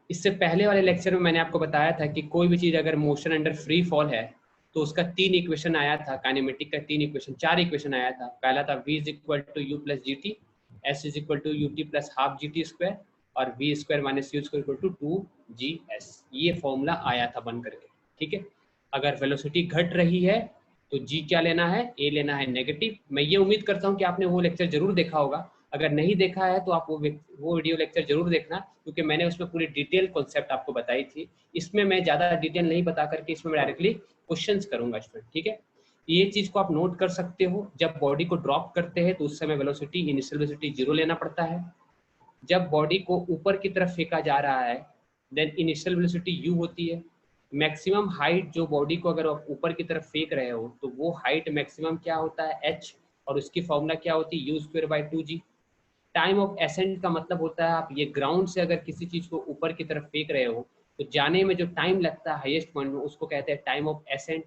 इससे पहले वाले लेक्चर में मैंने आपको बताया था कि कोई भी चीज अगर मोशन अंडर फ्री फॉल है तो उसका 3 इक्वेशन आया था, काइनेमेटिक का 3 इक्वेशन, 4 इक्वेशन आया था। पहला था v is equal to you plus g t, S is equal to U T plus half g t square, और v square minus you square equal to 2gS। ये formula आया था बन करके, ठीक है। अगर वेलोसिटी घट रही है तो g क्या लेना है, a लेना है नेगेटिव। मैं ये उम्मीद करता हूँ कि आपने वो लेक्चर जरूर देखा होगा। अगर नहीं देखा है तो आप वो वीडियो लेक्चर जरूर देखना, क्योंकि मैंने उसमें पूरी डिटेल कॉन्सेप्ट आपको बताई थी। इसमें मैं ज़्यादा डिटेल नहीं बता करके इसमें मैं डायरेक्टली क्वेश्चंस करूंगा स्टूडेंट, ठीक है। ये चीज़ को आप नोट कर सकते हो। जब बॉडी को ड्रॉप करते हैं तो उस समय वेलोसिटी, इनिशियल वेलोसिटी 0 लेना पड़ता है। जब बॉडी को ऊपर की तरफ फेंका जा रहा है देन इनिशियल वेलोसिटी u होती है। मैक्सिमम हाइट जो बॉडी को अगर आप ऊपर की तरफ फेंक रहे हो तो वो हाइट मैक्सिमम क्या होता है, h, और उसकी फॉर्मूला क्या होती है, u square by 2g। Time of accent का मतलब होता है आप ये ग्राउंड से अगर किसी चीज को ऊपर की तरफ फेंक रहे हो तो जाने में जो टाइम लगता है हाईएस्ट पॉइंट में, उसको कहते हैं टाइम ऑफ एसेंट।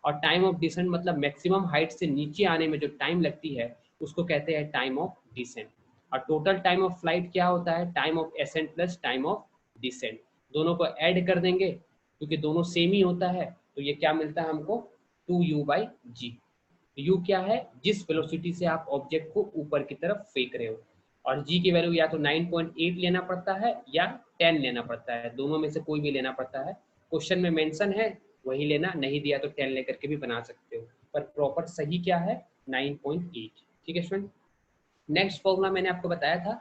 और टाइम ऑफ डिसेंट मतलब मैक्सिमम हाइट से नीचे आने में जो टाइम लगती है उसको कहते हैं टाइम ऑफ डिसेंट। और टोटल टाइम ऑफ फ्लाइट क्या होता है, time of ascent plus time of descent. दोनों को ऐड कर देंगे क्योंकि दोनों सेम ही होता है, तो ये क्या मिलता है हमको, 2u/g। u क्या है, जिस वेलोसिटी से आप ऑब्जेक्ट को ऊपर की तरफ फेंक रहे हो। और g की वैल्यू या तो 9.8 लेना पड़ता है या 10 लेना पड़ता है, दोनों में से कोई भी लेना पड़ता है। क्वेश्चन में मेंशन है वही लेना, नहीं दिया तो 10 लेकर के भी बना सकते हो, पर प्रॉपर सही क्या है, 9.8, ठीक है स्टूडेंट। नेक्स्ट फॉर्मूला मैंने आपको बताया था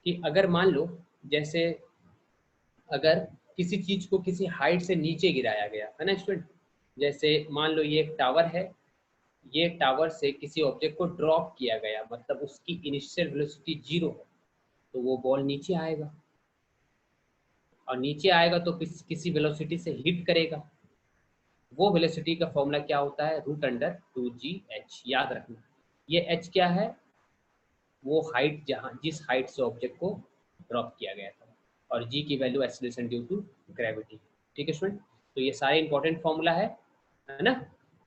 कि अगर मान लो जैसे अगर किसी चीज को किसी हाइट से नीचे गिराया गया है ना स्टूडेंट, जैसे मान लो ये एक टावर है, ये टावर से किसी ऑब्जेक्ट को ड्रॉप किया गया, मतलब उसकी इनिशियल वेलोसिटी 0 है, तो वो बॉल नीचे आएगा, और नीचे आएगा तो किसी वेलोसिटी से हिट करेगा। वो वेलोसिटी का फॉर्मूला क्या होता है, √2gh। याद रखना, ये h क्या है, वो हाइट जहाँ जिस हाइट से ऑब्जेक्ट को ड्रॉप किया गया था, और g की value acceleration due to gravity, ठीक है स्टूडेंट। तो ये सारे इंपॉर्टेंट फॉर्मूला है ना,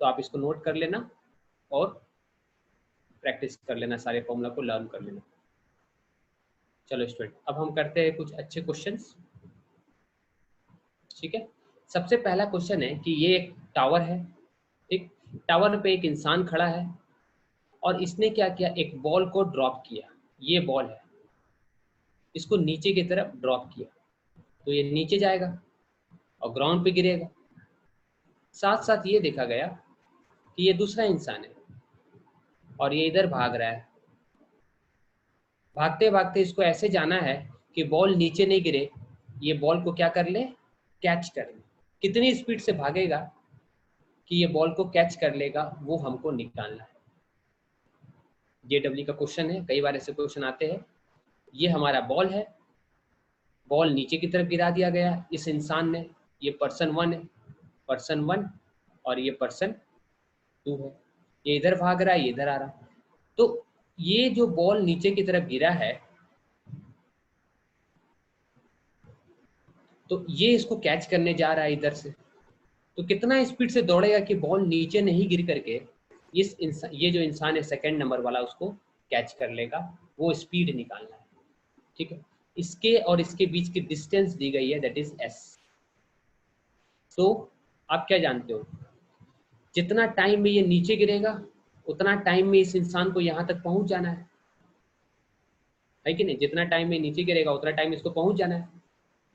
तो आप इसको नोट कर लेना और प्रैक्टिस कर लेना, सारे फॉर्मूला को लर्न कर लेना। चलो स्टूडेंट, अब हम करते हैं कुछ अच्छे क्वेश्चंस, ठीक है। सबसे पहला क्वेश्चन है कि ये एक टावर है, ठीक। टावर पे एक इंसान खड़ा है और इसने क्या किया, एक बॉल को ड्रॉप किया। ये बॉल है, इसको नीचे की तरफ ड्रॉप किया तो ये नीचे जाएगा और ग्राउंड पे गिरेगा। साथ साथ ये देखा गया कि ये दूसरा इंसान है और ये इधर भाग रहा है। भागते भागते इसको ऐसे जाना है कि बॉल नीचे नहीं गिरे, ये बॉल को क्या कर ले, कैच कर ले। कितनी स्पीड से भागेगा कि ये बॉल को कैच कर लेगा, वो हमको निकालना है। जेडब्ल्यू का क्वेश्चन है, कई बार ऐसे क्वेश्चन आते हैं। ये हमारा बॉल है, बॉल नीचे की तरफ गिरा दिया गया इस इंसान ने, ये पर्सन 1 है, पर्सन 1, और ये पर्सन 2 है। ये इधर भाग रहा है, ये इधर आ रहा है। तो ये जो बॉल नीचे की तरफ गिरा है तो ये इसको कैच करने जा रहा है इधर से। तो कितना स्पीड से दौड़ेगा कि बॉल नीचे नहीं गिर करके ये जो इंसान है सेकंड नंबर वाला उसको कैच कर लेगा, वो स्पीड निकालना है, ठीक है। इसके और इसके बीच की डिस्टेंस दी गई है, दैट इज s। तो आप क्या जानते हो, जितना टाइम में ये नीचे गिरेगा उतना टाइम में इस इंसान को यहाँ तक पहुंच जाना है कि नहीं। जितना टाइम में नीचे गिरेगा उतना टाइम इसको पहुंच जाना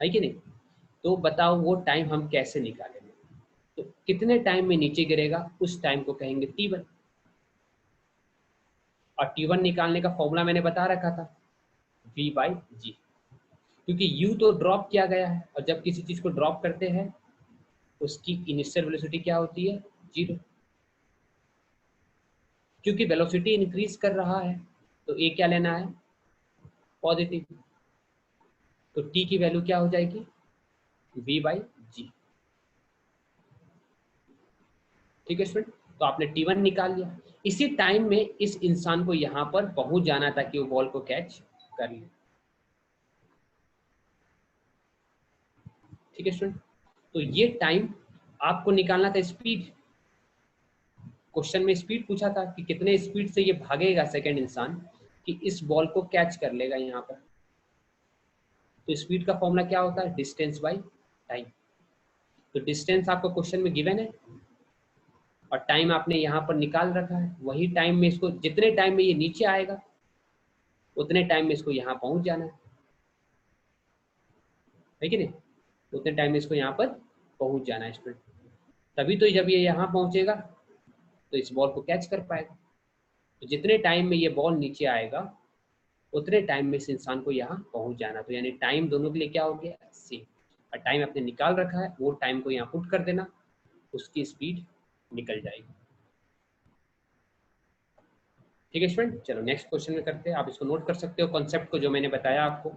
है कि नहीं। तो बताओ वो टाइम हम कैसे निकालेंगे। तो कितने टाइम में नीचे गिरेगा उस टाइम को कहेंगे t1। और t1 निकालने का फॉर्मूला मैंने बता रखा था, v/g। क्योंकि u तो ड्रॉप किया गया है, और जब किसी चीज को ड्रॉप करते हैं उसकी इनिशियल वेलोसिटी क्या होती है, 0। क्योंकि वेलोसिटी इंक्रीज कर रहा है तो a क्या लेना है, पॉजिटिव। तो t की वैल्यू क्या हो जाएगी, v/g, ठीक है स्टूडेंट। तो आपने t1 निकाल लिया। इसी टाइम में इस इंसान को यहाँ पर पहुंच जाना था कि वो बॉल को कैच कर ले, ठीक है स्टूडेंट। तो ये टाइम आपको निकालना था स्पीड। क्वेश्चन में स्पीड पूछा था कि कितने स्पीड से ये भागेगा सेकंड इंसान कि इस बॉल को कैच कर लेगा यहाँ पर। तो स्पीड का फॉर्मूला क्या होता है, डिस्टेंस बाई टाइम। तो डिस्टेंस आपको क्वेश्चन में गिवन है और टाइम आपने यहाँ पर निकाल रखा है, वही टाइम में इसको, जितने टाइम में ये नीचे आएगा उतने टाइम में इसको यहाँ पहुंच जाना है कि नहीं, उतने टाइम में इसको यहाँ पर पहुंच जाना है स्टूडेंट। तभी तो जब ये यहाँ पहुंचेगा तो इस बॉल को कैच कर पाएगा। तो जितने टाइम में ये बॉल नीचे आएगा उतने टाइम में इस इंसान को यहाँ पहुंच जाना। तो यानी टाइम दोनों के लिए क्या हो गया, सेम। और टाइम आपने निकाल रखा है, वो टाइम को यहाँ पुट कर देना, उसकी स्पीड निकल जाएगी। ठीक है स्टूडेंट, चलो नेक्स्ट क्वेश्चन में करते हैं। आप इसको नोट कर सकते हो कॉन्सेप्ट को जो मैंने बताया आपको।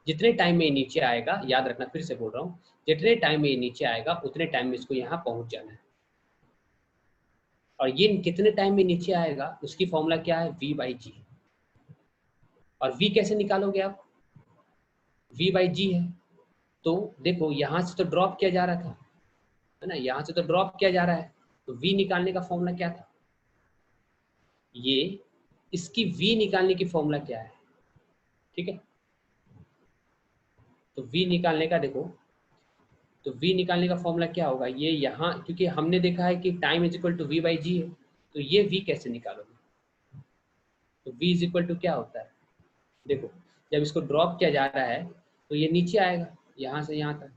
जितने टाइम में ये नीचे आएगा, याद रखना, फिर से बोल रहा हूँ, जितने टाइम में ये नीचे आएगा उतने टाइम में इसको यहाँ पहुंच जाना है। और ये कितने टाइम में नीचे आएगा उसकी फॉर्मूला क्या है, v बाई जी। और v कैसे निकालोगे आप, v बाई जी है। तो देखो यहाँ से तो ड्रॉप किया जा रहा था, है ना, यहाँ से तो ड्रॉप किया जा रहा है, तो v निकालने का फॉर्मूला क्या था, ये इसकी v निकालने की फॉर्मूला क्या है, ठीक है। तो v निकालने का देखो, तो v निकालने का फॉर्मूला क्या होगा, ये यहाँ, क्योंकि हमने देखा है कि time is equal to v by g है, तो ये v कैसे निकालोगे, तो v इज इक्वल टू क्या होता है, देखो जब इसको ड्रॉप किया जा रहा है तो ये नीचे आएगा यहाँ से यहाँ तक,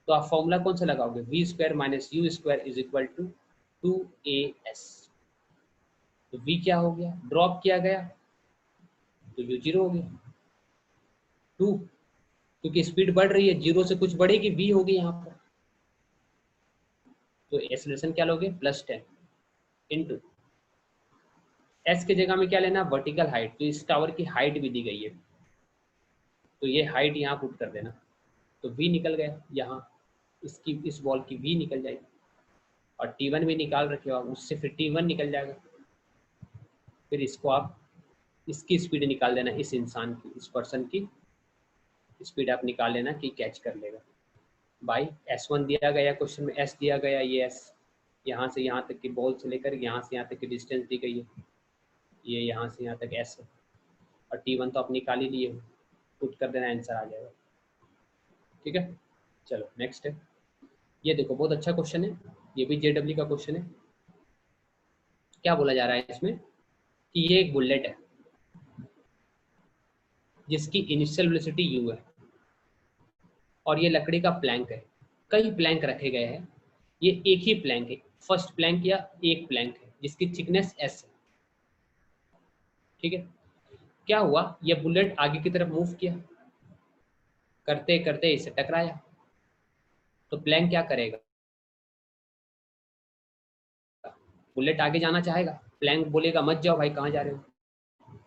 तो आप फॉर्मूला कौन सा लगाओगे, V square minus you square is equal to 2as। तो v क्या हो गया, ड्रॉप किया गया तो u जीरो हो गया, 2 क्योंकि स्पीड बढ़ रही है, जीरो से कुछ बढ़ेगी, v होगी यहाँ पर। तो एक्सेलरेशन क्या लोगे, +10 इंटू s के जगह में क्या लेना, वर्टिकल हाइट, तो इस टावर की हाइट भी दी गई है, तो ये हाइट यहाँ पुट कर देना, तो v निकल गया यहाँ, इसकी इस बॉल की v निकल जाएगी। और t1 भी निकाल रखे हो आप, उससे फिर t1 निकल जाएगा। फिर इसको आप, इसकी स्पीड निकाल देना, इस इंसान की, इस पर्सन की स्पीड आप निकाल लेना कि कैच कर लेगा। बाई s1 दिया गया क्वेश्चन में, s दिया गया, ये s यहाँ से यहाँ तक की बॉल से लेकर यहाँ से यहाँ तक की डिस्टेंस दी गई है, ये यहाँ से यहाँ तक s है। और t1 तो आप निकाल ही लिए हो, पुट कर देना, आंसर आ जाएगा। ठीक है, चलो नेक्स्ट है। ये देखो बहुत अच्छा क्वेश्चन है, ये भी JEE का क्वेश्चन है। क्या बोला जा रहा है इसमें कि ये एक बुलेट है जिसकी इनिशियल वेलोसिटी u है और ये लकड़ी का प्लैंक है, कई प्लैंक रखे गए हैं, ये एक ही प्लैंक है, फर्स्ट प्लैंक या एक प्लैंक है जिसकी थिकनेस s है। ठीक है, क्या हुआ, ये बुलेट आगे की तरफ मूव किया, करते करते इसे टकराया, तो प्लैंक क्या करेगा, बुलेट आगे जाना चाहेगा, प्लैंक बोलेगा मत जाओ भाई, कहाँ जा रहे हो।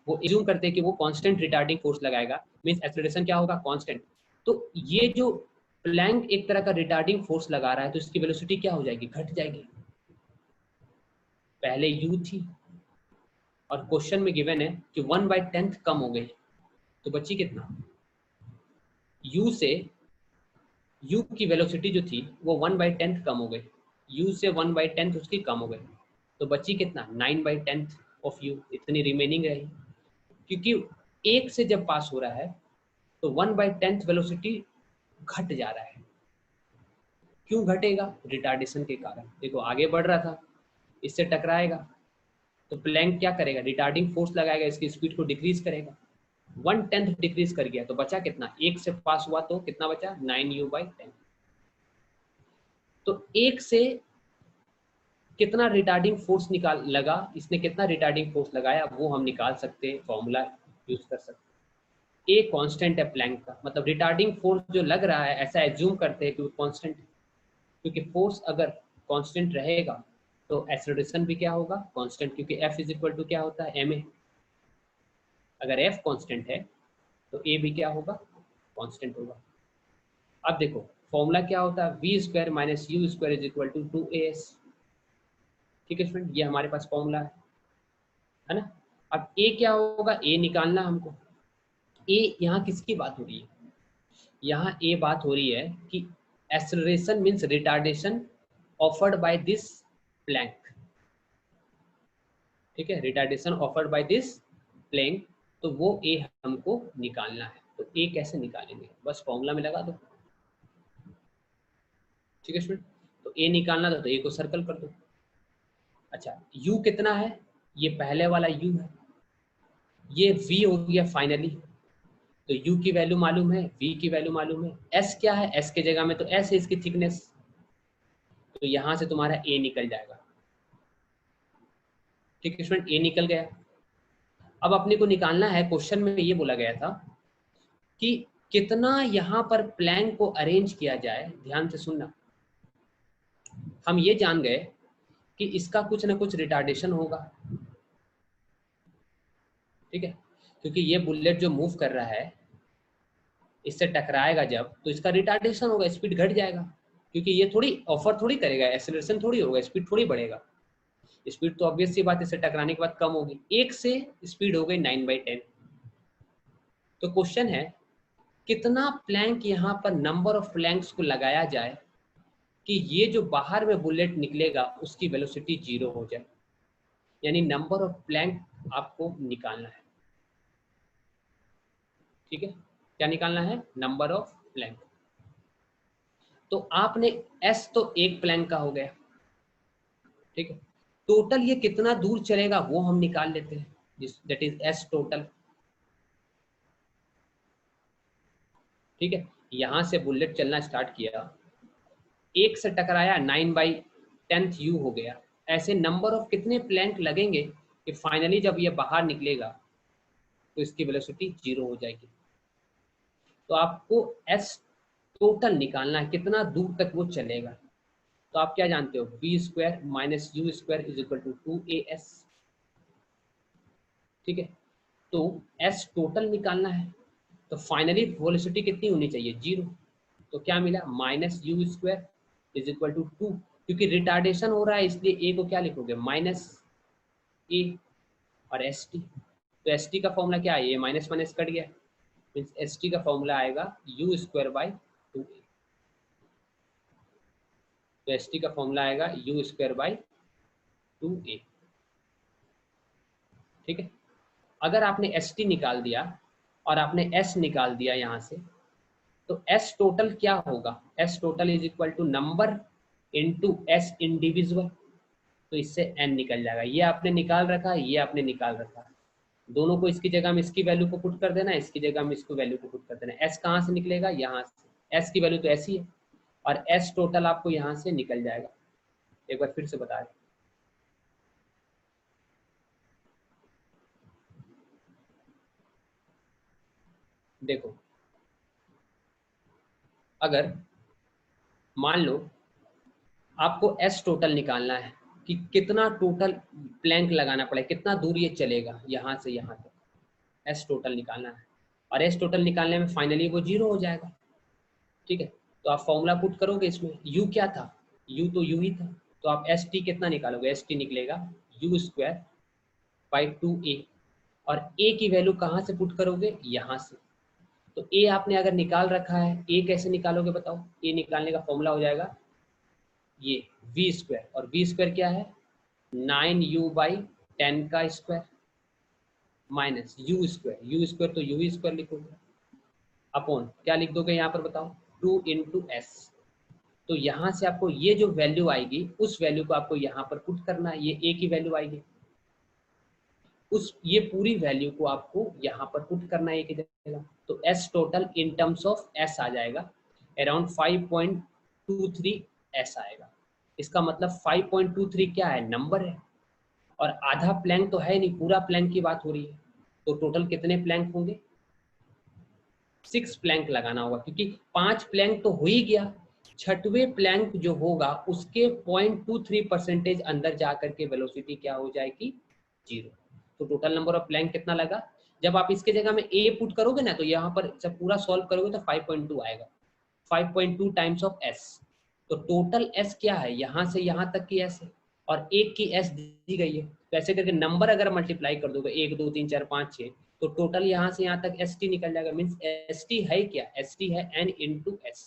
वो एज्यूम करते हैं कि वो कांस्टेंट रिटार्डिंग फोर्स लगाएगा, मींस एक्सेलरेशन क्या होगा, कांस्टेंट। तो ये जो प्लैंक एक तरह का रिटार्डिंग फोर्स लगा रहा है, तो इसकी वेलोसिटी क्या हो जाएगी, घट जाएगी। पहले u थी और क्वेश्चन में गिवन है कि 1/10 कम हो गई, तो बची कितना, u से, u की वेलोसिटी जो थी वो 1/10 कम हो गई, u से 1/10 उसकी कम हो गई, तो बची कितना, 9/10 ऑफ u, इतनी रिमेनिंग रही। क्योंकि एक से जब पास हो रहा है तो 1/10 वेलोसिटी घट जा रहा है। क्यों घटेगा, रिटार्डेशन के कारण। देखो आगे बढ़ रहा था, इससे टकराएगा, तो प्लैंक क्या करेगा, रिटार्डिंग फोर्स लगाएगा, इसकी स्पीड को डिक्रीज करेगा, 1/10 डिक्रीज कर गया, तो बचा कितना, एक से पास हुआ तो कितना बचा, 9u/10। तो एक से कितना रिटार्डिंग फोर्स निकाल लगा, इसने कितना रिटार्डिंग फोर्स लगाया, वो हम निकाल सकते हैं, फॉर्मूला यूज कर सकते हैं। ए कांस्टेंट है प्लैंक का, मतलब रिटार्डिंग फोर्स जो लग रहा है ऐसा एज्यूम करते हैं कि वो कांस्टेंट है, क्योंकि फोर्स अगर कांस्टेंट रहेगा तो एक्सेलरेशन भी क्या होगा, कांस्टेंट, क्योंकि F इज इक्वल टू क्या होता है, ma। अगर F कांस्टेंट है तो A भी क्या होगा, कांस्टेंट होगा। अब देखो फॉर्मूला क्या होता है, v square minus you square is equal to 2as। ठीक है स्टूडेंट, ये हमारे पास फॉर्मूला है ना। अब A क्या होगा, A निकालना हमको। A यहाँ किसकी बात हो रही है, यहाँ A बात हो रही है कि acceleration means retardation offered by this plank. ठीक है, retardation offered by this plank, तो वो A हमको निकालना है। तो ए कैसे निकालेंगे, बस फॉर्मूला में लगा दो। ठीक है स्टूडेंट, तो ए निकालना था तो ए को सर्कल कर दो। अच्छा यू कितना है, ये पहले वाला यू है, ये वी हो गया फाइनली, तो u की वैल्यू मालूम है, v की वैल्यू मालूम है, s क्या है, s के जगह में तो s है इसकी थिकनेस, तो यहां से तुम्हारा a निकल जाएगा। ठीक है स्टूडेंट, a निकल गया। अब अपने को निकालना है, क्वेश्चन में ये बोला गया था कि कितना यहां पर प्लैंक को अरेंज किया जाए। ध्यान से सुनना, हम ये जान गए कि इसका कुछ ना कुछ रिटार्डेशन होगा। ठीक है, क्योंकि ये बुलेट जो मूव कर रहा है इससे टकराएगा जब, तो इसका रिटार्डेशन होगा, स्पीड घट जाएगा, क्योंकि ये थोड़ी ऑफर थोड़ी करेगा, एक्सेलरेशन थोड़ी होगा, स्पीड थोड़ी बढ़ेगा। स्पीड तो ऑब्वियस सी बात है, इससे टकराने के बाद कम होगी, 1 से स्पीड हो गई 9/10। तो क्वेश्चन है कितना प्लैंक यहाँ पर नंबर ऑफ प्लैंक्स को लगाया जाए कि ये जो बाहर में बुलेट निकलेगा उसकी वेलोसिटी 0 हो जाए, यानी नंबर ऑफ प्लैंक आपको निकालना है। ठीक है, क्या निकालना है, नंबर ऑफ प्लैंक। तो आपने एस तो एक प्लैंक का हो गया। ठीक है, टोटल ये कितना दूर चलेगा वो हम निकाल लेते हैं, दैट इज एस टोटल। ठीक है, यहां से बुलेट चलना स्टार्ट किया, 1 से टकराया, 9/10 यू हो गया। ऐसे नंबर ऑफ कितने प्लैंक लगेंगे कि फाइनली जब ये बाहर निकलेगा तो इसकी वेलोसिटी 0 हो जाएगी। तो आपको एस टोटल निकालना है, कितना दूर तक वो चलेगा। तो आप क्या जानते हो, v² - u² = 2as। ठीक है, तो s टोटल निकालना है, तो फाइनली वेलोसिटी कितनी होनी चाहिए, 0। तो क्या मिला, -u² = 2, क्योंकि रिटार्डेशन हो रहा है इसलिए a को क्या लिखोगे, -a, और st, तो st का फॉर्मूला क्या है, ये माइनस माइनस कट गया, मीन्स st का फॉर्मूला आएगा u² / 2a। तो st का फॉर्मूला आएगा u² / 2a। ठीक है, अगर आपने st निकाल दिया और आपने s निकाल दिया यहाँ से, तो s टोटल क्या होगा, s total = number into s individual, तो इससे n निकल जाएगा। ये आपने निकाल रखा, ये आपने निकाल रखा, दोनों को इसकी जगह में इसकी वैल्यू को पुट कर देना, इसकी जगह में इसको वैल्यू को पुट कर देना। s कहाँ से निकलेगा, यहाँ से, s की वैल्यू तो ऐसी है, और s टोटल आपको यहाँ से निकल जाएगा। एक बार फिर से बता रहे, देखो अगर मान लो आपको s टोटल निकालना है कि कितना टोटल प्लैंक लगाना पड़ेगा, कितना दूर ये चलेगा यहाँ से यहाँ तक, s टोटल निकालना है, और s टोटल निकालने में फाइनली वो 0 हो जाएगा। ठीक है, तो आप फॉर्मूला पुट करोगे इसमें, u क्या था, u तो u ही था, तो आप st कितना निकालोगे, st निकलेगा u² / 2a, और a की वैल्यू कहाँ से पुट करोगे, यहाँ से। तो a आपने अगर निकाल रखा है, a कैसे निकालोगे बताओ, a निकालने का फॉर्मूला हो जाएगा ये v², और v² क्या है, 9u/10 का स्क्वायर माइनस u² तो u² लिखोगे, अपॉन क्या लिख दोगे यहाँ पर बताओ, 2 × s। तो यहाँ से आपको ये जो वैल्यू आएगी उस वैल्यू को आपको यहाँ पर पुट करना है, ये a की वैल्यू आएगी, उस ये पूरी वैल्यू को आपको यहाँ पर पुट करना है एक जगह। तो s total in terms of s आ जाएगा अराउंड 5.23 s आएगा। इसका मतलब 5.23 क्या है, नंबर है, और आधा प्लैंक तो है नहीं, पूरा प्लैंक की बात हो रही है। तो टोटल कितने प्लैंक होंगे, 6 प्लैंक लगाना होगा, क्योंकि 5 प्लैंक तो हो ही गया, छठवें प्लैंक जो होगा उसके 0.23% अंदर जाकर के वेलोसिटी क्या हो जाएगी, 0। तो टोटल नंबर ऑफ प्लैंक कितना लगा, जब आप इसके जगह में a पुट करोगे ना, तो यहाँ पर जब पूरा सॉल्व करोगे तो 5.2 आएगा, 5.2 टाइम्स ऑफ s। तो टोटल s क्या है, यहाँ से यहाँ तक की s है, और एक की s दी गई है, तो ऐसे करके नंबर अगर मल्टीप्लाई कर दोगे 1 2 3 4 5 6, तो टोटल यहाँ से यहाँ तक st निकल जाएगा। मीन्स st है क्या, st है n × s।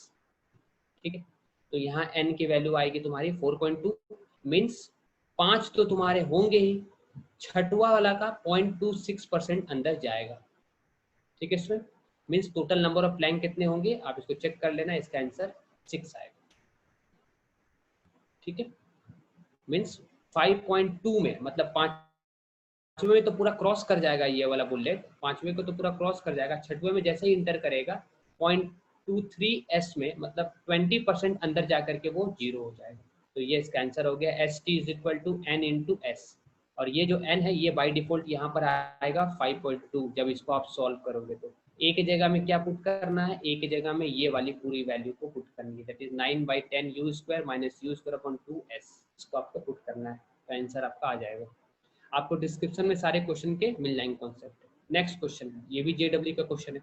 ठीक है, तो यहाँ n की वैल्यू आएगी तुम्हारी 4.2, मीन्स 5 तो तुम्हारे होंगे ही, छठवा वाला का 0.26% अंदर जाएगा। ठीक है student, means total number of Planck कितने होंगे, आप इसको चेक कर लेना, इसका आंसर 6 आएगा। ठीक है, मीन्स 5.2 में, मतलब 5वें में तो पूरा क्रॉस कर जाएगा ये वाला बुलेट, 5वें को तो पूरा क्रॉस कर जाएगा, 6वें में जैसे ही इंटर करेगा 0.23s में, मतलब 20% अंदर जाकर के वो 0 हो जाएगा। तो ये इसका आंसर हो गया S T is equal to N into S, और ये जो n है ये बाय डिफॉल्ट यहाँ पर आएगा 5.2 जब इसको आप सॉल्व करोगे तो। a की जगह में क्या पुट करना है, a की जगह में ये वाली पूरी वैल्यू को पुट करनी है, that is 9/10 u square minus u square upon 2s, इसको आपको पुट करना है, तो आंसर आपका आ जाएगा। आपको डिस्क्रिप्शन में सारे क्वेश्चन के मिल जाएंगे कॉन्सेप्ट। नेक्स्ट क्वेश्चन है, ये भी जेडब्ल्यू का क्वेश्चन है।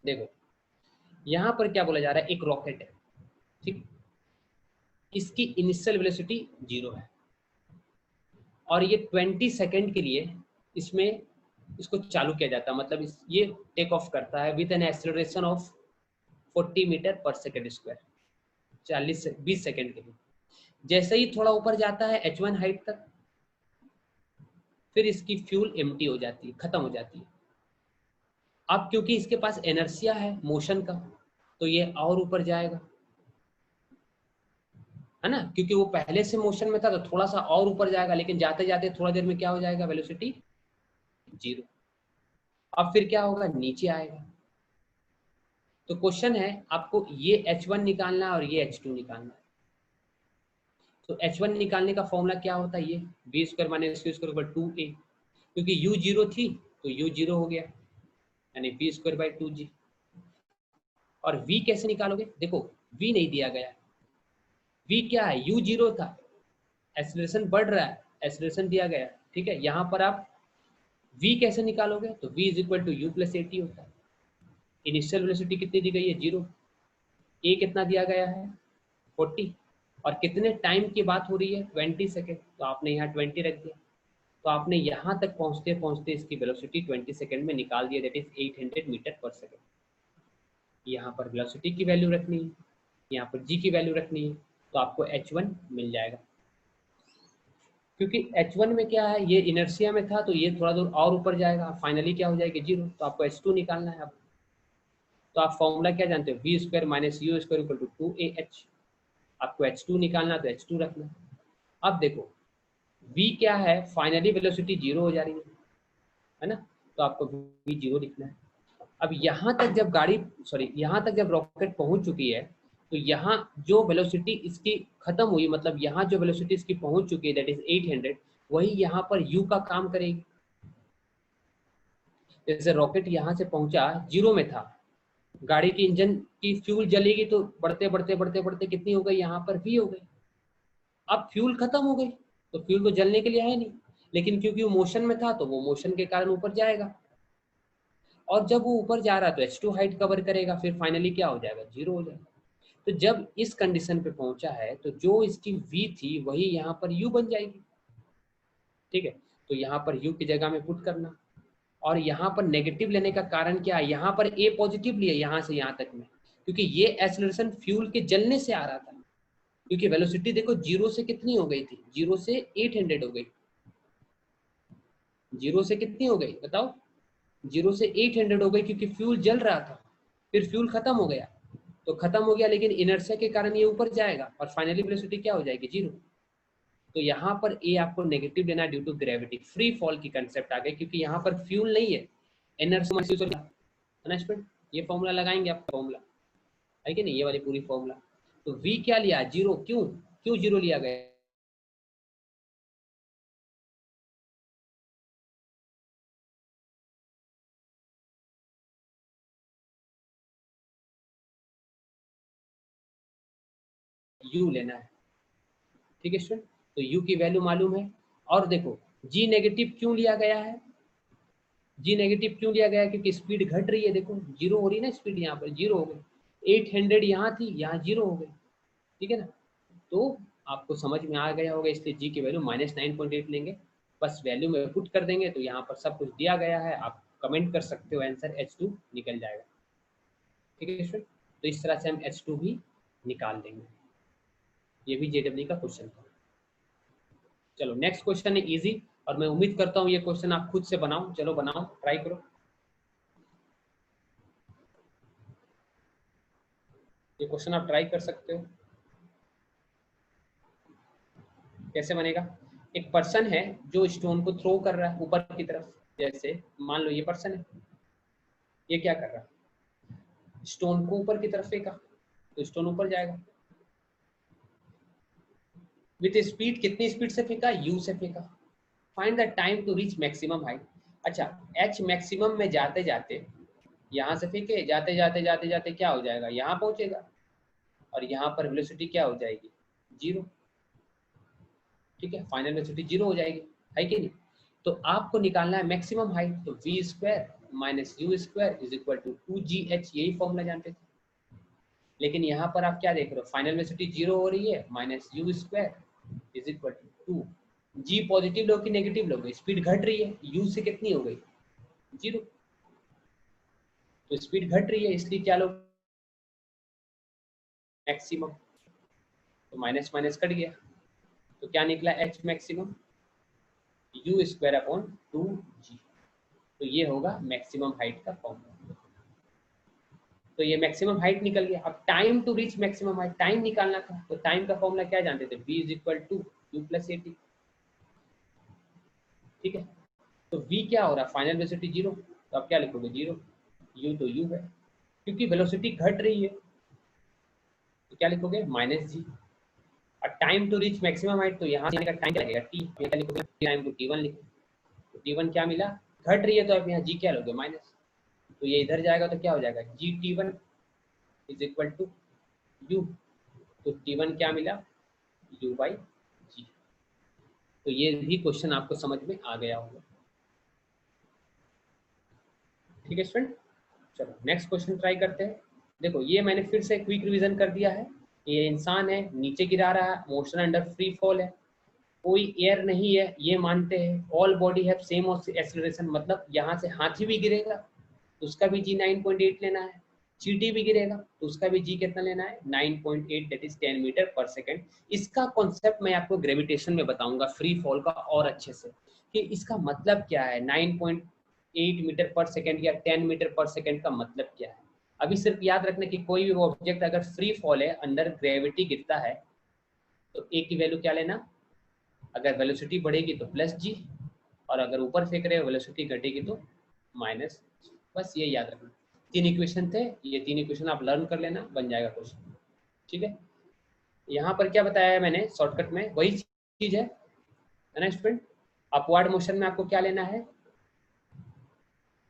देखो यहाँ पर क्या बोला जा रहा है, एक रॉकेट है, ठीक, इसकी इनिशियल वेलोसिटी 0 है और ये 20 सेकेंड के लिए इसमें इसको चालू किया जाता है, मतलब ये टेक ऑफ करता है with an acceleration of 40 metre per second square, 20 second के लिए। जैसे ही थोड़ा ऊपर जाता है h1 हाइट तक, फिर इसकी फ्यूल एम्प्टी हो जाती है, खत्म हो जाती है। अब क्योंकि इसके पास एनर्सिया है मोशन का, तो ये और ऊपर जाएगा, है ना, क्योंकि वो पहले से मोशन में था तो थोड़ा सा और ऊपर जाएगा, लेकिन जाते जाते थोड़ा देर में क्या हो जाएगा, वेलोसिटी 0। अब फिर क्या होगा, नीचे आएगा। तो क्वेश्चन है आपको ये h1 निकालना है और ये h2 निकालना है। तो h1 निकालने का फॉर्मूला क्या होता है, ये b square minus q square बराबर 2a, क्योंकि u 0 थी तो u 0 हो गया, यानी b स्क्वायर बाई 2g। और v कैसे निकालोगे, देखो v नहीं दिया गया, v क्या है, u 0 था, एक्सेलरेशन बढ़ रहा है, एक्सेलरेशन दिया गया, ठीक है। यहाँ पर आप v कैसे निकालोगे, तो v is equal to you plus A T होता है। इनिशियल वेलोसिटी कितनी दी गई है, 0, a कितना दिया गया है 40, और कितने टाइम की बात हो रही है 20 सेकेंड, तो आपने यहाँ 20 रख दिया, तो आपने यहाँ तक पहुँचते पहुँचते इसकी वेलोसिटी 20 सेकेंड में निकाल दिया, that is 800 metre per second. यहाँ पर वेलोसिटी की वैल्यू रखनी है, यहाँ पर g की वैल्यू रखनी है, तो आपको h1 मिल जाएगा। क्योंकि h1 में क्या है, ये इनर्सिया में था तो ये थोड़ा दूर और ऊपर जाएगा, फाइनली क्या हो जाएगी 0, तो आपको h2 निकालना है। अब तो आप फॉर्मूला क्या जानते हो, v square minus you square equal to 2ah, आपको h2 निकालना तो h2 रखना। अब देखो v क्या है, फाइनली वेलोसिटी 0 हो जा रही है ना, तो आपको v 0 लिखना है। अब यहाँ तक जब यहाँ तक जब रॉकेट पहुंच चुकी है, तो यहाँ जो वेलोसिटी इसकी खत्म हुई, मतलब यहाँ जो वेलोसिटी इसकी पहुंच चुकी है दैट इज 800, वही यहाँ पर u का काम करेगी। जैसे रॉकेट यहाँ से पहुंचा 0 में था, गाड़ी की इंजन की फ्यूल जलेगी तो बढ़ते बढ़ते बढ़ते बढ़ते कितनी हो गई, यहाँ पर v हो गई। अब फ्यूल खत्म हो गई तो फ्यूल तो जलने के लिए है नहीं, लेकिन क्योंकि वो मोशन में था तो वो मोशन के कारण ऊपर जाएगा, और जब वो ऊपर जा रहा है तो h2 हाइट कवर करेगा, फिर फाइनली क्या हो जाएगा, 0 हो जाएगा। तो जब इस कंडीशन पे पहुंचा है तो जो इसकी v थी वही यहाँ पर u बन जाएगी, ठीक है। तो यहाँ पर u की जगह में पुट करना, और यहाँ पर नेगेटिव लेने का कारण क्या है, यहाँ पर a पॉजिटिव लिया यहाँ से यहाँ तक में, क्योंकि ये एक्सेलरेशन फ्यूल के जलने से आ रहा था, क्योंकि वेलोसिटी देखो 0 से कितनी हो गई थी, 0 से 800 हो गई, 0 से कितनी हो गई बताओ, 0 से 800 हो गई, क्योंकि फ्यूल जल रहा था, फिर फ्यूल खत्म हो गया, तो खत्म हो गया, लेकिन इनर्शिया के कारण ये ऊपर जाएगा और फाइनली वेलोसिटी क्या हो जाएगी, 0। तो यहाँ पर ए आपको नेगेटिव लेना due to gravity, free fall की कंसेप्ट आ गई, क्योंकि यहाँ पर फ्यूल नहीं है, एनर्जी महसूस हो रहा है ना। ये फॉर्मूला लगाएंगे आप, फॉर्मूला है कि नहीं, ये वाली पूरी फॉर्मूला। तो v क्या लिया, 0, क्यों 0 लिया गया, u लेना है, ठीक है स्टूडेंट। तो u की वैल्यू मालूम है, और देखो g नेगेटिव क्यों लिया गया है, g नेगेटिव क्यों लिया गया है, क्योंकि स्पीड घट रही है, देखो 0 हो रही है ना स्पीड, यहाँ पर 0 हो गई, 800 यहाँ थी, यहाँ 0 हो गई, ठीक है ना। तो आपको समझ में आ गया होगा, इसलिए g की वैल्यू -9.8 लेंगे, बस वैल्यू में पुट कर देंगे, तो यहाँ पर सब कुछ दिया गया है, आप कमेंट कर सकते हो, आंसर h2 निकल जाएगा, ठीक है स्टूडेंट। तो इस तरह से हम h2 भी निकाल देंगे, ये भी जेडब्ल्यू का क्वेश्चन था। चलो नेक्स्ट क्वेश्चन है इजी, और मैं उम्मीद करता हूँ ये क्वेश्चन आप खुद से बनाओ, चलो बनाओ, ट्राई करो। ये क्वेश्चन आप ट्राई कर सकते हो। कैसे बनेगा? एक पर्सन है जो स्टोन को थ्रो कर रहा है ऊपर की तरफ, जैसे मान लो ये पर्सन है, ये क्या कर रहा है, स्टोन को ऊपर की तरफ फेंका, तो स्टोन ऊपर जाएगा। विथ स्पीड, कितनी स्पीड से फेंका? यू से फेंका। Find the time to reach maximum height. अच्छा, एच मैक्सिमम में जाते जाते, यहाँ से फेंके, जाते जाते जाते जाते क्या हो जाएगा, यहाँ पहुंचेगा, और यहाँ पर वेलोसिटी क्या हो जाएगी, 0। ठीक है, फाइनल वेलोसिटी 0 हो जाएगी, है कि नहीं? तो आपको निकालना है मैक्सिमम हाइट, तो V square minus you square is equal to 2gh, यही फॉर्मूला जानते थे। लेकिन यहाँ पर आप क्या देख रहे हो, फाइनल वेलोसिटी 0 हो रही है, minus you square is equal to 2। G positive लोगे कि नेगेटिव लोगे, स्पीड घट रही है, यू से कितनी हो गई, 0, तो स्पीड घट रही है, इसलिए क्या लोग, मैक्सिमम। तो माइनस माइनस कट गया, तो क्या निकला, H maximum you square upon 2g। तो ये होगा मैक्सिमम हाइट का फॉर्मूला। तो ये मैक्सिमम हाइट निकल गया। अब time to reach maximum height, time निकालना था, तो टाइम का फॉर्मूला क्या जानते थे, v is equal to you plus A T. ठीक है, तो v क्या हो रहा है, फाइनल वेलोसिटी 0, तो आप क्या लिखोगे, 0, u तो u है, क्योंकि वेलोसिटी घट रही है, तो क्या लिखोगे, माइनस जी। और time to reach maximum height, तो यहाँ से का टाइम क्या लगेगा, टी, क्या लिखोगे, टाइम को t1 लिखो, तो t1 क्या मिला, घट रही है, तो आप यहाँ g क्या लोगे, माइनस, तो ये इधर जाएगा तो क्या हो जाएगा, G t1 is equal to u, तो t1 क्या मिला, u बाई जी। तो ये भी क्वेश्चन आपको समझ में आ गया होगा। ठीक है स्टूडेंट, चलो नेक्स्ट क्वेश्चन ट्राई करते हैं। देखो ये मैंने फिर से क्विक रिवीजन कर दिया है। ये इंसान है, नीचे गिरा रहा है, मोशन अंडर फ्री फॉल है, कोई एयर नहीं है, ये मानते हैं। All body have same acceleration, मतलब यहाँ से हाथी भी गिरेगा तो उसका भी जी 9.8 लेना है, चींटी भी गिरेगा तो उसका भी जी कितना लेना है, 9.8, that is 10 metre per second. इसका कॉन्सेप्ट मैं आपको ग्रेविटेशन में बताऊंगा फ्री फॉल का और अच्छे से, कि इसका मतलब क्या है, 9.8 मीटर पर सेकेंड या 10 मीटर पर सेकेंड का मतलब क्या है। अभी सिर्फ याद रखना कि कोई भी ऑब्जेक्ट अगर फ्री फॉल है, अंडर ग्रेविटी गिरता है, तो ए की वैल्यू क्या लेना, अगर वेलोसिटी बढ़ेगी तो प्लस जी, और अगर ऊपर फेंक रहे हो वेलोसिटी घटेगी तो माइनस। बस ये याद रखना, 3 इक्वेशन थे, ये 3 इक्वेशन आप लर्न कर लेना, बन जाएगा क्वेश्चन। ठीक है, यहाँ पर क्या बताया है मैंने शॉर्टकट में, वही चीज है ना स्टूडेंट। अपवर्ड मोशन में आपको क्या लेना है,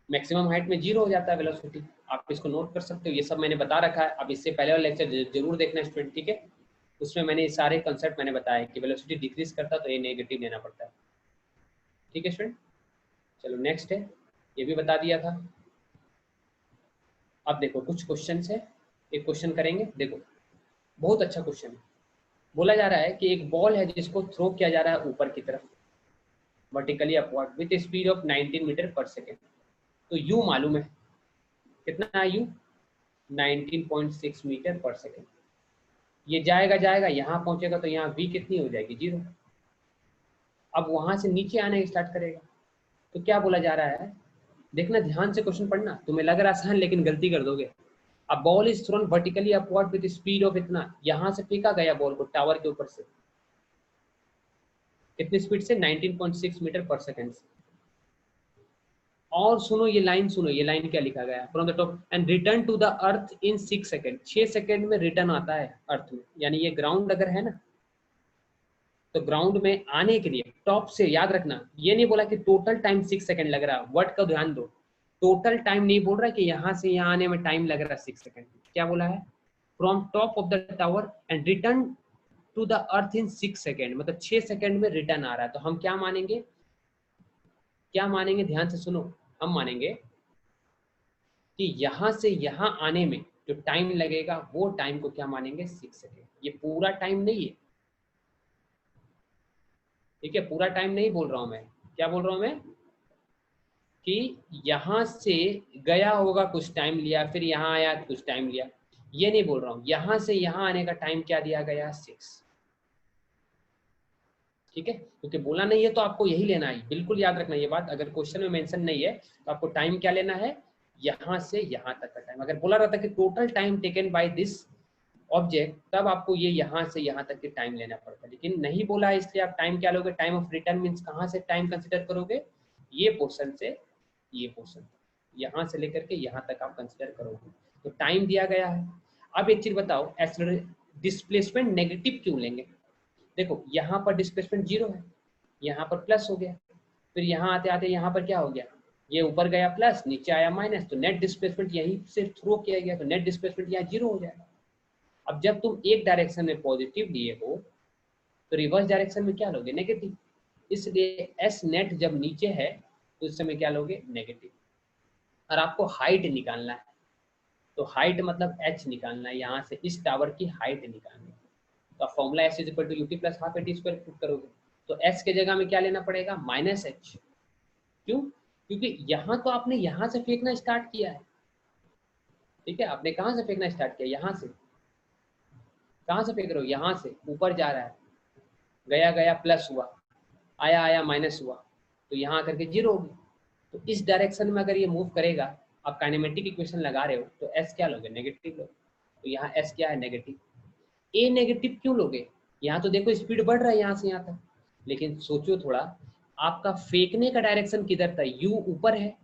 मैक्सिमम हाइट में 0 हो जाता है वेलोसिटी, आप इसको नोट कर सकते हो, ये सब मैंने बता रखा है। अब इससे पहले वाला लेक्चर जरूर देखना स्टूडेंट, ठीक है, उसमें मैंने सारे कंसेप्ट मैंने बताया कि वेलोसिटी डिक्रीज करता तो ये नेगेटिव लेना पड़ता है। ठीक है स्टूडेंट, चलो नेक्स्ट है, ये भी बता दिया था। अब देखो कुछ क्वेश्चन है, एक क्वेश्चन करेंगे, देखो बहुत अच्छा क्वेश्चन है। बोला जा रहा है कि एक बॉल है जिसको थ्रो किया जा रहा है ऊपर की तरफ, vertically upward with speed of 19 metre per second. तो यू मालूम है, कितना है यू, 19.6 मीटर पर सेकेंड। ये जाएगा जाएगा, यहाँ पहुंचेगा तो यहाँ वी कितनी हो जाएगी, 0। अब वहां से नीचे आने स्टार्ट करेगा, तो क्या बोला जा रहा है, देखना ध्यान से क्वेश्चन पढ़ना, तुम्हें लग रहा आसान लेकिन गलती कर दोगे। अब ball is thrown vertically upward with speed of इतना, यहां से फेंका गया बॉल को टावर के ऊपर से, कितनी स्पीड से, 19.6 मीटर पर सेकेंड से। और सुनो ये लाइन, सुनो ये लाइन क्या लिखा गया, from the top and return to the earth इन 6 सेकेंड, 6 सेकेंड में रिटर्न आता है अर्थ में। यानी ये ग्राउंड अगर है ना, तो ग्राउंड में आने के लिए टॉप से, याद रखना ये नहीं बोला कि टोटल टाइम 6 सेकेंड लग रहा, वर्ड का ध्यान दो, टोटल टाइम नहीं बोल रहा कि यहाँ से यहाँ आने में टाइम लग रहा 6 सेकेंड, क्या बोला है, from top of the tower and return to the earth इन 6 सेकेंड, मतलब 6 सेकेंड में रिटर्न आ रहा है। तो हम क्या मानेंगे, क्या मानेंगे, ध्यान से सुनो, हम मानेंगे कि यहां से यहां आने में जो टाइम लगेगा वो टाइम को क्या मानेंगे, 6 सेकेंड। ये पूरा टाइम नहीं है, ठीक है, पूरा टाइम नहीं बोल रहा हूं मैं, क्या बोल रहा हूं मैं, कि यहां से गया होगा कुछ टाइम लिया, फिर यहां आया कुछ टाइम लिया, ये नहीं बोल रहा हूं, यहां से यहां आने का टाइम क्या दिया गया, 6। ठीक है, क्योंकि बोला नहीं है तो आपको यही लेना है, बिल्कुल याद रखना ये बात, अगर क्वेश्चन में मेंशन नहीं है तो आपको टाइम क्या लेना है, यहां से यहां तक का टाइम। अगर बोला रहता कि total time taken by this object, तब आपको ये यहाँ से यहाँ तक के टाइम लेना पड़ता है, लेकिन नहीं बोला है इसलिए आप टाइम क्या लोगे, टाइम ऑफ रिटर्न मीन्स कहाँ से टाइम कंसिडर करोगे, ये पोर्शन से ये पोर्शन, यहाँ से लेकर के यहाँ तक आप कंसिडर करोगे, तो टाइम दिया गया है। अब एक चीज बताओ, डिस्प्लेसमेंट नेगेटिव क्यों लेंगे, देखो यहाँ पर डिस्प्लेसमेंट 0 है, यहाँ पर प्लस हो गया, फिर यहाँ आते आते यहाँ पर क्या हो गया, ये ऊपर गया प्लस, नीचे आया माइनस, तो नेट डिस्प्लेसमेंट यहीं से थ्रो किया गया, तो नेट डिस्प्लेसमेंट यहाँ 0 हो जाएगा। अब जब तुम एक डायरेक्शन में पॉजिटिव लिए हो तो रिवर्स डायरेक्शन में क्या लोगे, नेगेटिव, इसलिए एस नेट जब नीचे है तो उस समय क्या लोगे, नेगेटिव। और आपको हाइट निकालना है, तो हाइट मतलब एच निकालना है, यहाँ से इस टावर की हाइट निकालनी है, तो formula S is equal to U T plus half A T square put करोगे, तो एस के जगह में क्या लेना पड़ेगा, माइनस एच। क्यों, क्योंकि यहाँ तो आपने यहाँ से फेंकना स्टार्ट किया है, ठीक है, आपने कहाँ से फेंकना स्टार्ट किया, यहाँ से, कहाँ से फेंक रहे हो, यहाँ से ऊपर जा रहा है, गया गया प्लस हुआ, आया आया माइनस हुआ, तो यहाँ आकर के 0 होगी, तो इस डायरेक्शन में अगर ये मूव करेगा, आप काइनेमेटिक इक्वेशन लगा रहे हो, तो एस क्या लोगे, नेगेटिव लोगे, तो यहाँ एस क्या है, नेगेटिव। ए नेगेटिव क्यों लोगे, यहाँ तो देखो स्पीड बढ़ रहा है यहाँ से यहाँ तक, लेकिन सोचो थोड़ा, आपका फेंकने का डायरेक्शन किधर था, यू ऊपर है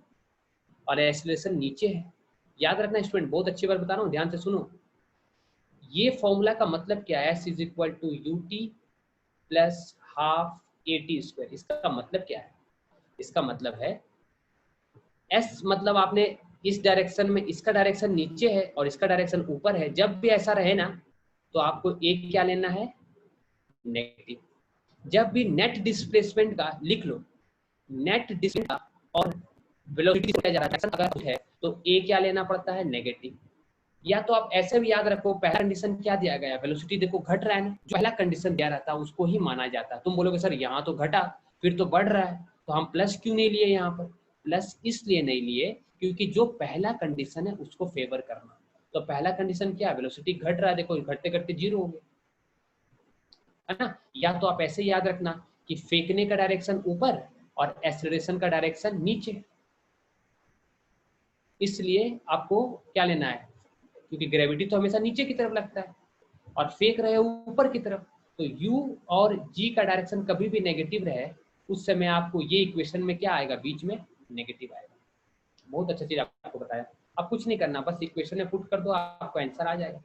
और एक्सेलरेशन नीचे है। याद रखना स्टूडेंट, बहुत अच्छी बात बता रहा हूँ, ध्यान से सुनो, ये फॉर्मूला का मतलब क्या है, S is equal to U T plus half A T square, इसका मतलब क्या है, इसका मतलब है एस मतलब आपने इस डायरेक्शन में, इसका डायरेक्शन नीचे है और इसका डायरेक्शन ऊपर है, जब भी ऐसा रहे ना तो आपको एक क्या लेना है, नेगेटिव। जब भी नेट डिस्प्लेसमेंट का लिख लो, नेट डिस्प्लेसमेंट का और वेलोसिटी से जा रहा है, है तो ए क्या लेना पड़ता है, नेगेटिव। या तो आप ऐसे भी याद रखो, पहला कंडीशन क्या दिया गया, वेलोसिटी देखो घट रहा है ना, जो पहला कंडीशन दिया रहता है उसको ही माना जाता है। तुम बोलोगे सर यहाँ तो घटा, फिर तो बढ़ रहा है, तो हम प्लस क्यों नहीं लिए, यहाँ पर प्लस इसलिए नहीं लिए क्योंकि जो पहला कंडीशन है उसको फेवर करना, तो पहला कंडीशन क्या है, वेलोसिटी घट रहा है, देखो घटते घटते 0 हो गया, है ना। या तो आप ऐसे याद रखना कि फेंकने का डायरेक्शन ऊपर और एक्सेलरेशन का डायरेक्शन नीचे, इसलिए आपको क्या लेना है, क्योंकि ग्रेविटी तो हमेशा नीचे की तरफ लगता है और फेंक रहे हो ऊपर की तरफ, तो u और g का डायरेक्शन कभी भी नेगेटिव रहे, उस समय आपको ये इक्वेशन में क्या आएगा, बीच में नेगेटिव आएगा। बहुत अच्छा चीज आपको बताया, अब कुछ नहीं करना, बस इक्वेशन में पुट कर दो, आपको आंसर आ जाएगा।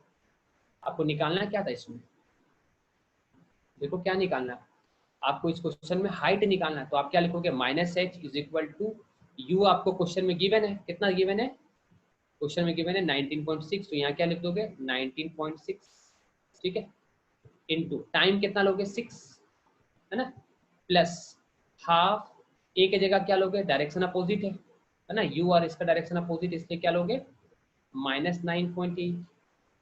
आपको निकालना क्या था इसमें, देखो क्या निकालना, आपको इस क्वेश्चन में हाइट निकालना है, तो आप क्या लिखोगे, minus H is equal to U, आपको क्वेश्चन में गिवन है, कितना गिवन है, क्वेश्चन में गिवन है 19.6, तो यहाँ क्या लिख दोगे 19.6, ठीक है, इनटू टाइम कितना लोगे 6, है ना, प्लस हाफ, ए के जगह क्या लोगे, डायरेक्शन अपोजिट है ना, यू और इसका डायरेक्शन अपोजिट, इसलिए क्या लोगे माइनस 9.8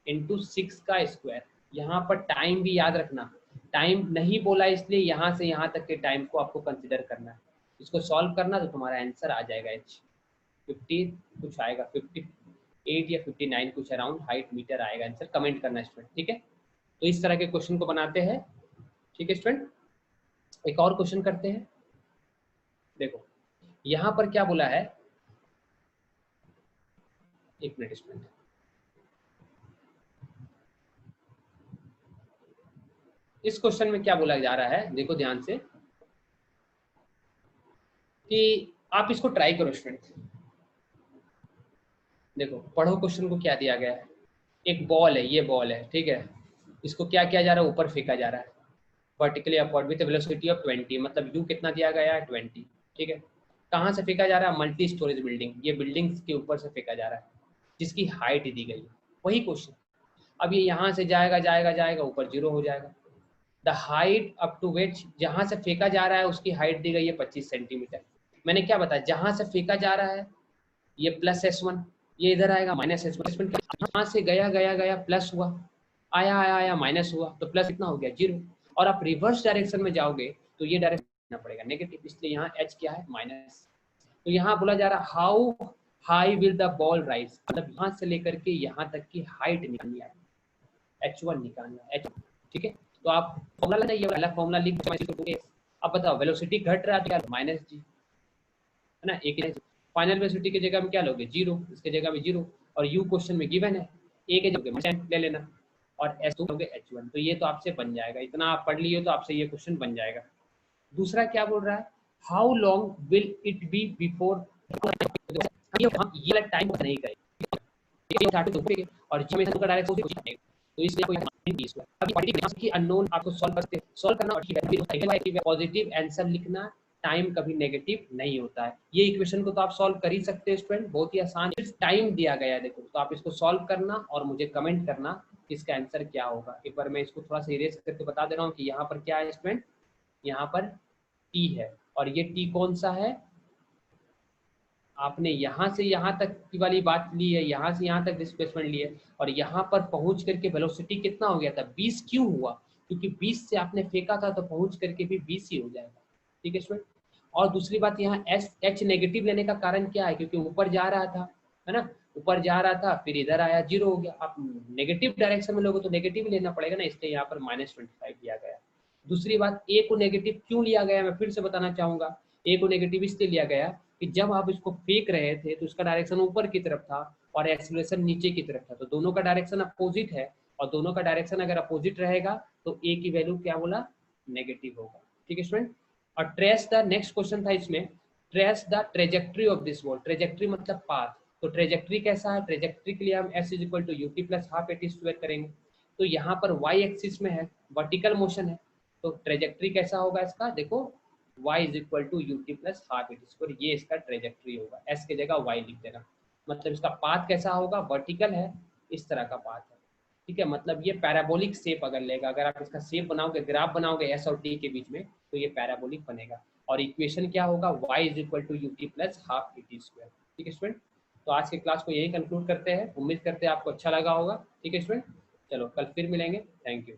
इंटू 6 का स्क्वायर। यहाँ पर टाइम भी याद रखना, टाइम नहीं बोला इसलिए यहाँ से यहाँ तक के टाइम को आपको कंसिडर करना है, इसको सॉल्व करना तो तुम्हारा आंसर आ जाएगा एच 50 कुछ आएगा, 58 या 59 कुछ अराउंड हाइट मीटर आएगा आंसर, कमेंट करना स्टूडेंट, ठीक है। तो इस तरह के क्वेश्चन को बनाते हैं, ठीक है स्टूडेंट। एक और क्वेश्चन करते हैं, देखो यहाँ पर क्या बोला है, एक मिनट स्टूडेंट, इस क्वेश्चन में क्या बोला जा रहा है, देखो ध्यान से कि आप इसको ट्राई करो स्टूडेंट, देखो पढ़ो क्वेश्चन को क्या दिया गया है, एक बॉल है, ये बॉल है, ठीक है, इसको क्या किया जा रहा है, ऊपर फेंका जा रहा है vertically upward with velocity of 20, मतलब यू कितना दिया गया है 20, ठीक है। कहाँ से फेंका जा रहा है, मल्टी स्टोरेज बिल्डिंग, ये बिल्डिंग्स के ऊपर से फेंका जा रहा है जिसकी हाइट दी गई है, वही क्वेश्चन। अब ये यहाँ से जाएगा जाएगा जाएगा, ऊपर 0 हो जाएगा, द हाइट अप टू विच, जहाँ से फेंका जा रहा है उसकी हाइट दी गई है 25 सेंटीमीटर। मैंने क्या बताया, जहाँ से फेंका जा रहा है ये प्लस S1, ये इधर आएगा माइनस S1, यहाँ से गया गया गया प्लस हुआ, आया आया आया माइनस हुआ, तो प्लस कितना हो गया 0, और आप रिवर्स डायरेक्शन में जाओगे तो ये डायरेक्शन पड़ेगा नेगेटिव, इसलिए यहाँ h क्या है माइनस। तो यहाँ बोला जा रहा है how high will the ball rise, मतलब यहाँ से लेकर के यहाँ तक की हाइट निकालनी है, h1 निकालना है, h1, ठीक है। तो आप फॉर्मूला लगाइए, वाला फॉर्मूला लिख दो। अब बताओ वेलोसिटी घट रहा है तो क्या माइनस जी, है ना, एक फाइनल वेलोसिटी की जगह में क्या लोगे 0, इसके जगह में 0, और u क्वेश्चन में गिवन है, a के जगह ले लेना, और S2 लोगे H1, तो ये तो आपसे बन जाएगा, इतना आप पढ़ लिए तो आपसे ये क्वेश्चन बन जाएगा। दूसरा क्या बोल रहा है, how long will it be before, हम ये वाला टाइम नहीं करेंगे और जी में का डायरेक्ट, तो इसलिए कोई अभी पॉजिटिव की अननोन आपको सॉल्व करना और पॉजिटिव आंसर लिखना, टाइम कभी नेगेटिव नहीं होता है। ये इक्वेशन को तो आप सॉल्व कर ही सकते हैं स्टूडेंट, बहुत ही आसान, टाइम दिया गया है देखो, तो आप इसको सॉल्व करना और मुझे कमेंट करना कि इसका आंसर क्या होगा। एक बार मैं इसको थोड़ा सा इरेज करके बता दे रहा हूँ कि यहाँ पर क्या है स्टूडेंट, यहाँ पर टी है और ये टी कौन सा है, आपने यहाँ से यहाँ तक की वाली बात ली है, यहाँ से यहाँ तक डिस्प्लेसमेंट ली है और यहाँ पर पहुँच करके वेलोसिटी कितना हो गया था, 20 क्यों हुआ, क्योंकि 20 से आपने फेंका था तो पहुँच करके भी 20 ही हो जाएगा। ठीक है स्टूडेंट। और दूसरी बात यहाँ एच नेगेटिव लेने का कारण क्या है, क्योंकि ऊपर जा रहा था, है ना, ऊपर जा रहा था फिर इधर आया 0 हो गया, आप नेगेटिव डायरेक्शन में लोगे तो नेगेटिव लेना पड़ेगा ना, इसलिए यहाँ पर -25 लिया गया। दूसरी बात, ए को नेगेटिव क्यों लिया गया, मैं फिर से बताना चाहूंगा, ए को नेगेटिव इसलिए लिया गया कि जब आप इसको फेंक रहे थे तो इसका डायरेक्शन ऊपर की तरफ था और एक्सीलरेशन नीचे की तरफ था, तो दोनों का डायरेक्शन अपोजिट है और दोनों का डायरेक्शन अगर अपोजिट रहेगा तो ए की वैल्यू क्या बोला, नेगेटिव होगा। ठीक है स्टूडेंट। और ट्रेस द, नेक्स्ट क्वेश्चन था इसमें, trace the trajectory of this ball, trajectory मतलब पाथ, तो ट्रेजेक्ट्री कैसा है, ट्रेजेक्ट्री के लिए हम s = ut + ½ at² करेंगे, तो यहाँ पर y एक्सिस में है, वर्टिकल मोशन है, तो ट्रेजेक्ट्री कैसा होगा इसका, देखो y = ut + ½ at², ये इसका ट्रेजेक्ट्री होगा, s की जगह y लिख देना, मतलब इसका पाथ कैसा होगा, वर्टिकल है, इस तरह का पाथ है। ठीक है, मतलब ये पैराबोलिक शेप अगर लेगा, अगर आप इसका शेप बनाओगे, ग्राफ बनाओगे s और t के बीच में, तो ये पैराबोलिक बनेगा और इक्वेशन क्या होगा, y = ut + ½ at²। ठीक है स्टूडेंट, तो आज के क्लास को यही कंक्लूड करते हैं, उम्मीद करते हैं आपको अच्छा लगा होगा। ठीक है स्टूडेंट, चलो कल फिर मिलेंगे, थैंक यू।